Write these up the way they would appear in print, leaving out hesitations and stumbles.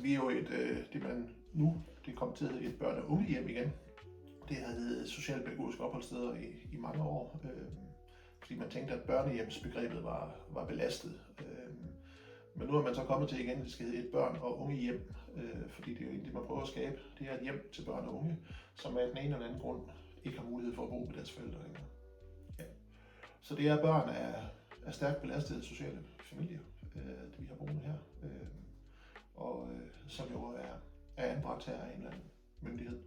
vi er jo det man nu, det kom til at hedde et børne- og ungehjem igen. Det havde heddet socialpædagogiske opholdssteder i mange år, fordi man tænkte, at børnehjemsbegrebet var belastet. Men nu er man så kommet til igen, at det skal hedde et børn- og ungehjem, fordi det er jo egentlig, man prøver at skabe. Det er et hjem til børn og unge, som af den ene eller anden grund ikke har mulighed for at bo med deres forældre længere. Ja. Så det er børn af stærkt belastede sociale familier, det vi har boende her, som jo er anbragt her af en eller anden myndighed.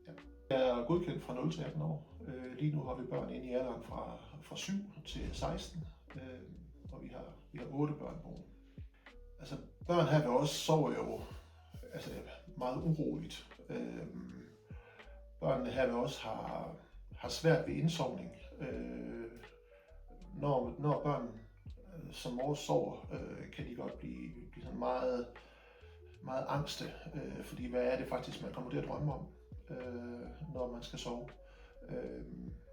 Ja. Jeg er godkendt fra 0 til 18 år. Lige nu har vi børn inde i alderen fra 7 til 16, og vi har 8 børn boende. Altså børn her ved os sover jo meget uroligt. Børnene her ved os har svært ved indsovning. Når børn som vores sover, kan de godt blive sådan meget, meget angste, fordi hvad er det faktisk, man kommer til at drømme om, når man skal sove.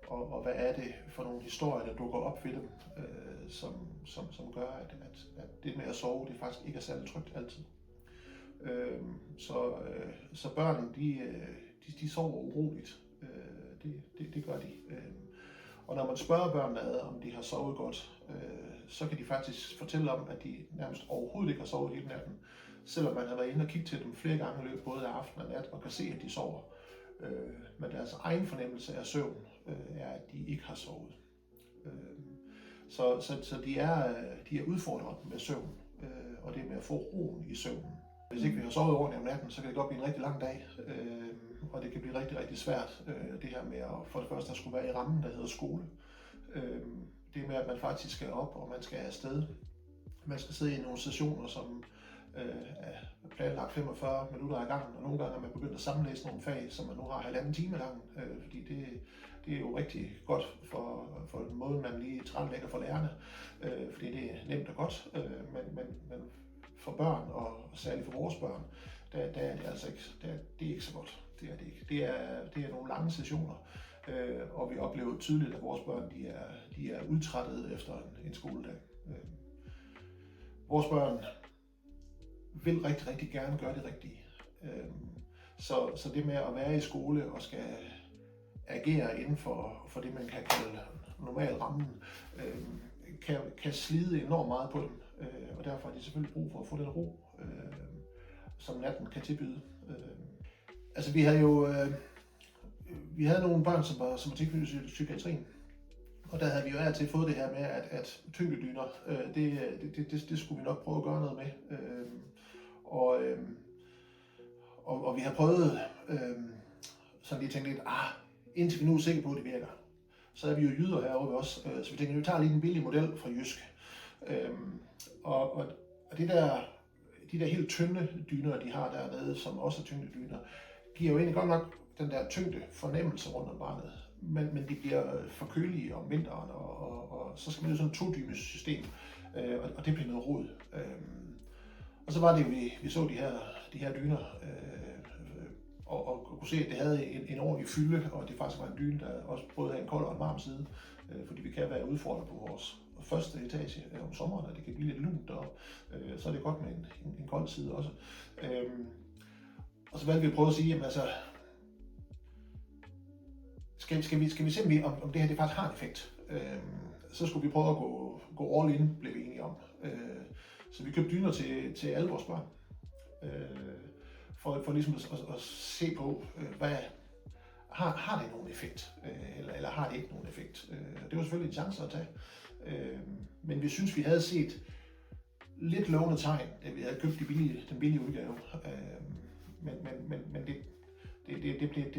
Og hvad er det for nogle historier, der dukker op ved dem, som gør, at det med at sove, det faktisk ikke er særlig trygt altid. Så børn, de sover uroligt. Det gør de. Og når man spørger børnene om de har sovet godt, så kan de faktisk fortælle om, at de nærmest overhovedet ikke har sovet hele natten, selvom man har været inde og kigget til dem flere gange i løbet både af aften og nat og kan se, at de sover. Men deres egen fornemmelse af søvn er, at de ikke har sovet. Så de er udfordret med søvn, og det med at få roen i søvnen. Hvis ikke vi har sovet ordentligt om natten, så kan det godt blive en rigtig lang dag, og det kan blive rigtig, rigtig svært, det her med at for det første at skulle være i rammen, der hedder skole. Det med, at man faktisk skal op, og man skal afsted. Man skal sidde i nogle sessioner, som er planlagt 45 minutter ad gangen, og nogle gange er man begyndt at sammenlæse nogle fag, som man nu har 1,5 time ad gangen, fordi det er jo rigtig godt for den måde, man lige tilrettelægger for lærerne, fordi det er nemt og godt, men for børn, og særligt for vores børn, der er det altså ikke, det er ikke så godt. Det er det ikke. Det er nogle lange sessioner, og vi oplever tydeligt, at vores børn de er udtrættede efter en skoledag. Vores børn vil rigtig, rigtig gerne gøre det rigtige. Så det med at være i skole og skal agere inden for det, man kan kalde normal rammen, kan slide enormt meget på dem. Og derfor har de selvfølgelig brug for at få den ro, som natten kan tilbyde. Altså vi havde nogle børn, som var tilknyttet psykiatrien. Og der havde vi jo altid fået det her med, at tyngdedyner, det skulle vi nok prøve at gøre noget med. Og vi har prøvet, så lige tænkte lidt, indtil vi nu er sikre på, at det virker. Så er vi jo jyder herovre ved os, så vi tænkte, vi tager lige en billig model fra Jysk. Og de der helt tynde dyner, de har dernede, som også er tyngdedyner, giver jo egentlig godt nok den der tyngde fornemmelse rundt om barnet. Men de bliver for kølige om vinteren, og så skal man jo sådan et 2-dynes system, og det bliver noget rod. Og så var det jo, vi så de her dyner, og kunne se, at det havde en ordentlig fylde, og det faktisk var en dyne, der også både havde en kold og en varm side, fordi vi kan være udfordret på vores første etage om sommeren, og det kan blive lidt lunt deroppe, så er det godt med en kold side også. Og så valgte vi at prøve at sige, jamen altså, skal vi se, om det her det faktisk har en effekt. Så skulle vi prøve at gå all in, blev vi enige om. Så vi købte dyner til alle vores børn. For ligesom at se på, hvad har det nogen effekt, eller har det ikke nogen effekt. Det var selvfølgelig en chance at tage. Men vi synes, vi havde set lidt lovende tegn, da vi havde købt den billige udgave. Men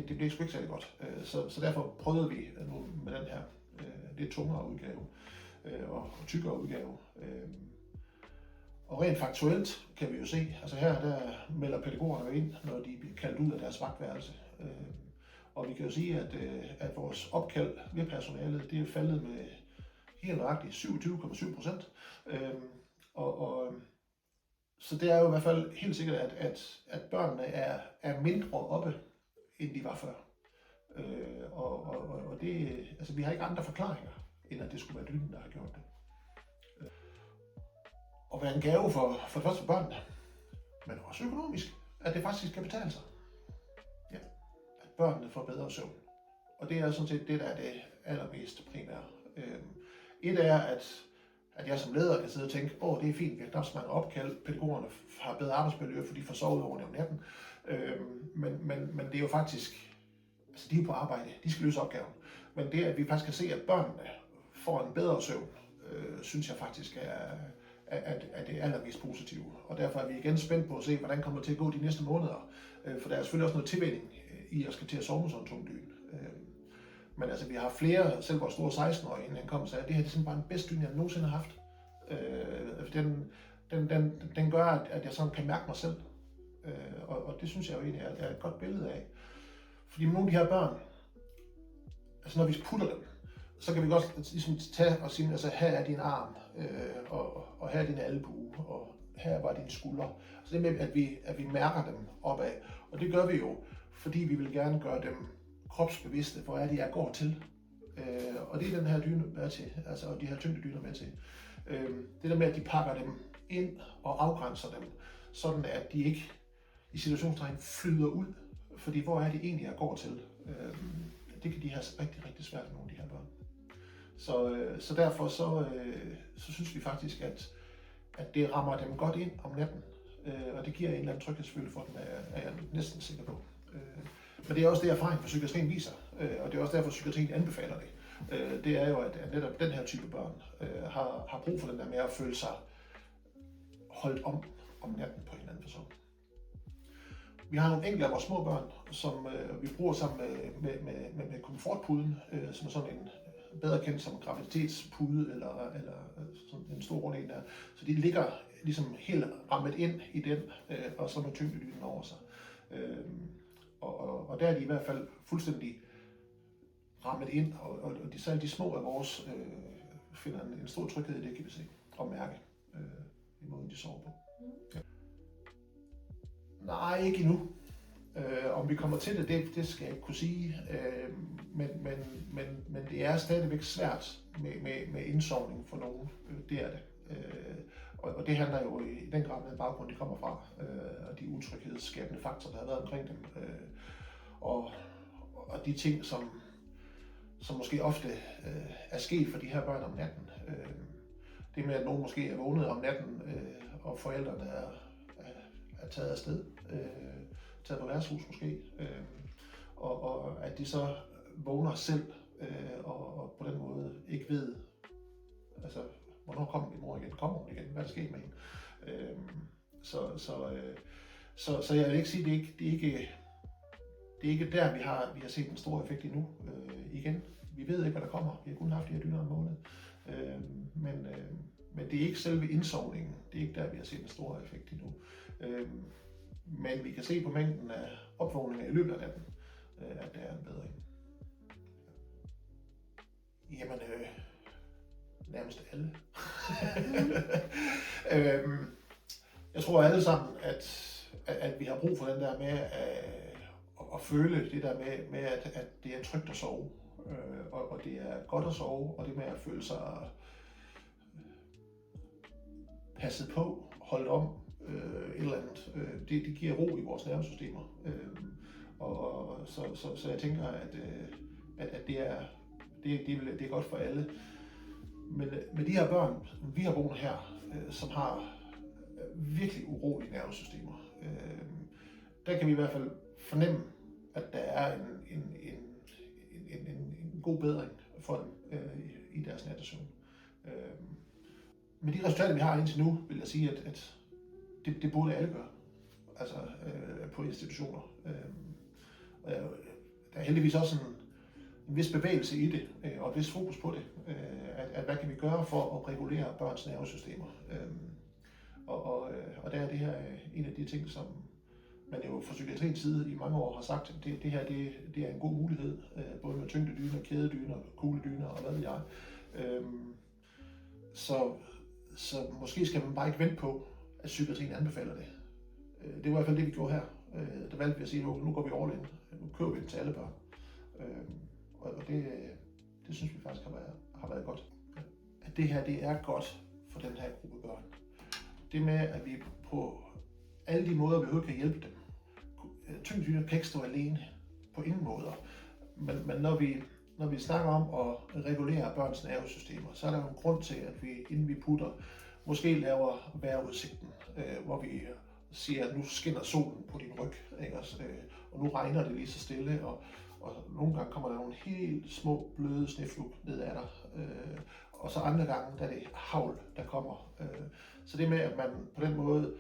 det blev sgu ikke særlig godt. Så derfor prøvede vi nu med den her lidt tungere udgave og tykkere udgave. Og rent faktuelt kan vi jo se, altså her der melder pædagogerne ind, når de bliver kaldt ud af deres vagtværelse. Og vi kan jo sige, at vores opkald ved personalet, det er faldet med helt nøjagtigt 27,7%. Så det er jo i hvert fald helt sikkert, at børnene er mindre oppe, end de var før. Og det, altså vi har ikke andre forklaringer, end at det skulle være dynen, der har gjort det. Og være en gave for det første for børnene, men også økonomisk. at det faktisk kan betale sig. Ja. At børnene får bedre søvn. Og det er sådan set det, der er det allermest primære. Et er, at jeg som leder kan sidde og tænke, det er fint, vi har knap så mange opkald, pædagogerne har bedre arbejdsmiljø, for de får sovet ordentligt om natten. Men det er jo faktisk, altså de er på arbejde, de skal løse opgaven. Men det, at vi faktisk kan se, at børnene får en bedre søvn, synes jeg faktisk er det allermest positive. Og derfor er vi igen spændt på at se, hvordan det kommer til at gå de næste måneder. For der er selvfølgelig også noget tilvænning i at skal til at sove med sådan en tung dyne. Men altså, vi har flere, selv vores store 16-årige, inden han kom og sagde, at det her er simpelthen bare den bedste dyne, jeg nogensinde har haft. Den gør, at jeg sådan kan mærke mig selv. Og det synes jeg jo egentlig er et godt billede af. Fordi med nogle af de her børn, altså når vi putter dem, så kan vi godt ligesom tage og sige, altså her er din arm, og her er din albue, og her var din skulder. Så det med, at vi mærker dem opad. Og det gør vi jo, fordi vi vil gerne gøre dem kropsbevidste, hvor er det, jeg går til. Og det er den her dyne med til, altså, og de her tyngdedyner med til. Det der med, at de pakker dem ind og afgrænser dem, sådan at de ikke i situationstegn flyder ud. Fordi hvor er det egentlig, jeg går til? Det kan de have rigtig, rigtig svært med nogle af de her børn. Så derfor så synes vi faktisk, at det rammer dem godt ind om natten. Og det giver en eller anden tryghedsfølelse for dem, er jeg næsten sikker på. Men det er også det, erfaring fra psykiatrien viser, og det er også derfor, at psykiatrien anbefaler det. Det er jo, at netop den her type børn har brug for den der med at føle sig holdt om natten på en eller anden person. Vi har nogle enkelte af vores små børn, som vi bruger sammen med komfortpuden, som er sådan en bedre kendt som graviditetspude, eller sådan en stor rund en der. Så de ligger ligesom helt rammet ind i den, og så med tyngdedynen over sig. Og der er de i hvert fald fuldstændig rammet ind, og særligt de små af vores finder en stor tryghed i det, kan vi se, og mærke i måden, de sover på. Ja. Nej, ikke endnu. Om vi kommer til det skal jeg ikke kunne sige, men det er stadigvæk svært med indsovning for nogen, det er det. Og det handler jo i den grad med den baggrund, de kommer fra, og de utryghedsskabende faktorer, der har været omkring dem. Og de ting, som måske ofte er sket for de her børn om natten. Det med, at nogen måske er vågnet om natten, og forældrene er taget afsted, taget på værtshus måske, og at de så vågner selv, og på den måde ikke ved, altså, hvornår kommer min mor igen? Kommer hun igen? Hvad er der sket med hende? Så jeg vil ikke sige, at det er ikke der, vi har set en stor effekt endnu. Igen, vi ved ikke, hvad der kommer. Vi har kun haft de her dyner om måneden. Men det er ikke selve indsovningen. Det er ikke der, vi har set en stor effekt endnu. Men vi kan se på mængden af opvågninger i løbet af natten, at der er en bedring. Jamen, nærmest alle. Jeg tror alle sammen, at vi har brug for den der med at føle det der med at det er trygt at sove, og det er godt at sove, og det med at føle sig passet på, holdt om, et eller andet. Det giver ro i vores nervesystemer. Så jeg tænker, at det er godt for alle. Men med de her børn, vi har boende her, som har virkelig urolige nervesystemer, der kan vi i hvert fald fornemme, at der er en god bedring for dem i deres nattesøvn. Med de resultater, vi har indtil nu, vil jeg sige, at det burde alle gøre, altså på institutioner. Der er heldigvis også en vis bevægelse i det, og et vis fokus på det, at hvad kan vi gøre for at regulere børns nervesystemer. Og der er det her en af de ting, som man jo fra psykiatriens side i mange år har sagt, at det her det er en god mulighed, både med tyngdedyner, kædedyner, kugledyner og hvad ved jeg. Så måske skal man bare ikke vente på, at psykiatrien anbefaler det. Det var i hvert fald det, vi gjorde her. Der valgte vi at sige, nu går vi all in. Nu køber vi det til alle børn. Og det synes vi faktisk har været godt. At det her det er godt for den her gruppe børn. Det med, at vi på alle de måder, vi overhovedet kan hjælpe dem, tyngdesynet kan ikke stå alene på ingen måder. Men når vi snakker om at regulere børns nervesystemer, så er der jo en grund til, at vi, inden vi putter, måske laver vejrudsigten, hvor vi siger, at nu skinner solen på din ryg, ikke? Og nu regner det lige så stille, og nogle gange kommer der nogle helt små bløde sneflug ned ad dig, og så andre gange, der er det hagl, der kommer. Så det med, at man på den måde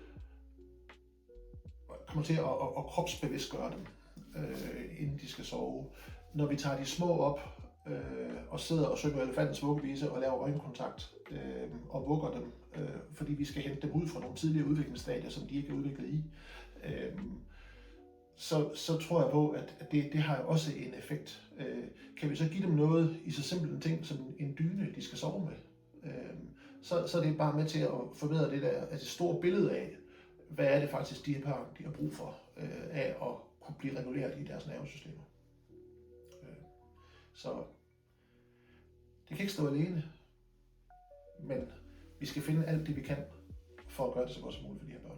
kommer til at kropsbevidstgøre dem, inden de skal sove. Når vi tager de små op og sidder og synger elefantens vuggevise og laver øjenkontakt og vugger dem, fordi vi skal hente dem ud fra nogle tidligere udviklingsstadier, som de ikke er udviklet i, så tror jeg på, at det har jo også en effekt. Kan vi så give dem noget i så simpelt en ting som en dyne, de skal sove med, så er det bare med til at forbedre det der, altså det store billede af, hvad er det faktisk, de her børn de har brug for af at kunne blive reguleret i deres nervesystemer. Så det kan ikke stå alene, men vi skal finde alt det, vi kan, for at gøre det så godt som muligt for de her børn.